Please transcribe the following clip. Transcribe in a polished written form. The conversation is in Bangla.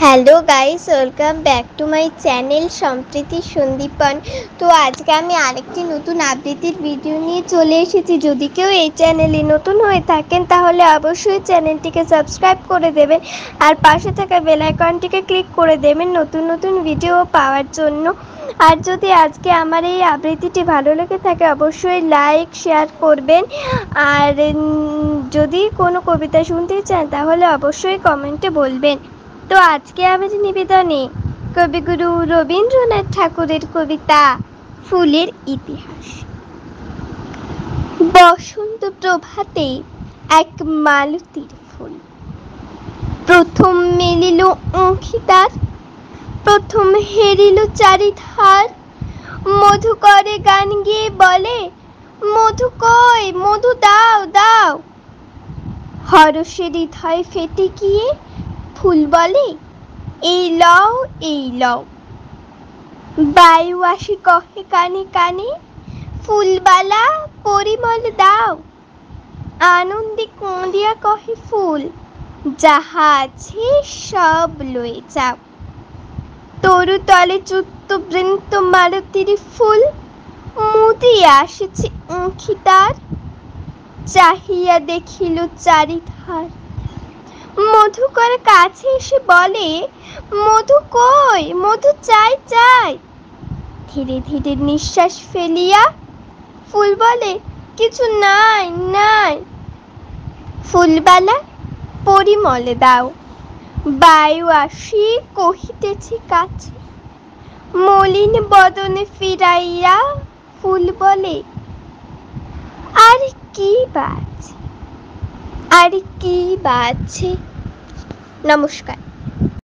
Hello guys, welcome back to my channel সম্প্রীতি সন্দীপন। তো আজকে আমি আরেকটি নতুন আবৃত্তির ভিডিও নিয়ে চলে এসেছি। যদি কেউ এই চ্যানেলে নতুন হয়ে থাকেন তাহলে অবশ্যই চ্যানেলটিকে সাবস্ক্রাইব করে দেবেন আর পাশে থাকা বেল আইকনটিকে ক্লিক করে দেবেন নতুন নতুন ভিডিও পাওয়ার জন্য। আর যদি আজকে আমার এই আবৃত্তিটি ভালো লেগে থাকে অবশ্যই লাইক শেয়ার করবেন। আর যদি কোনো কবিতা শুনতে চান তাহলে অবশ্যই কমেন্টে বলবেন। তো আজকে আমার নিবেদনে কবিগুরু রবীন্দ্রনাথ ঠাকুরের কবিতা ফুলের ইতিহাস। বসন্ত প্রভাতে এক মালতীর ফুল প্রথম মেলিল অঙ্কিতার, প্রথম হেরিল চারিধার। মধু করে গান গিয়ে বলে, মধু কই, মধু দাও দাও। হরষে হৃদয় ফেটে গিয়ে ফুল বলে, এই লও এই লও। বায়ু আসি কহে কানে কানে, ফুলবালা পরিমল দাও। আনন্দে কাঁদিয়া কহে ফুল, যাহা আছে সব লয়ে যাও। তরু তলে চুত্ত বৃন্ত মালতীর ফুল মুদিয়া আসিছে অঙ্কিতার। চাহিয়া দেখিল চারিধার। মধুকর কাছে এসে বলে, মধু কই, মধু চাই চাই। ধীরে ধীরে নিঃশ্বাস ফেলিয়া ফুল বলে, কিছু নাই নাই। ফুলবালা পরিমলে দাও। বায়ু আসি কহিতেছে কাছে, মলিন বদনে ফিরাইয়া ফুল বলে, আর কি বাজে, আর কি বাজে। নমস্কার।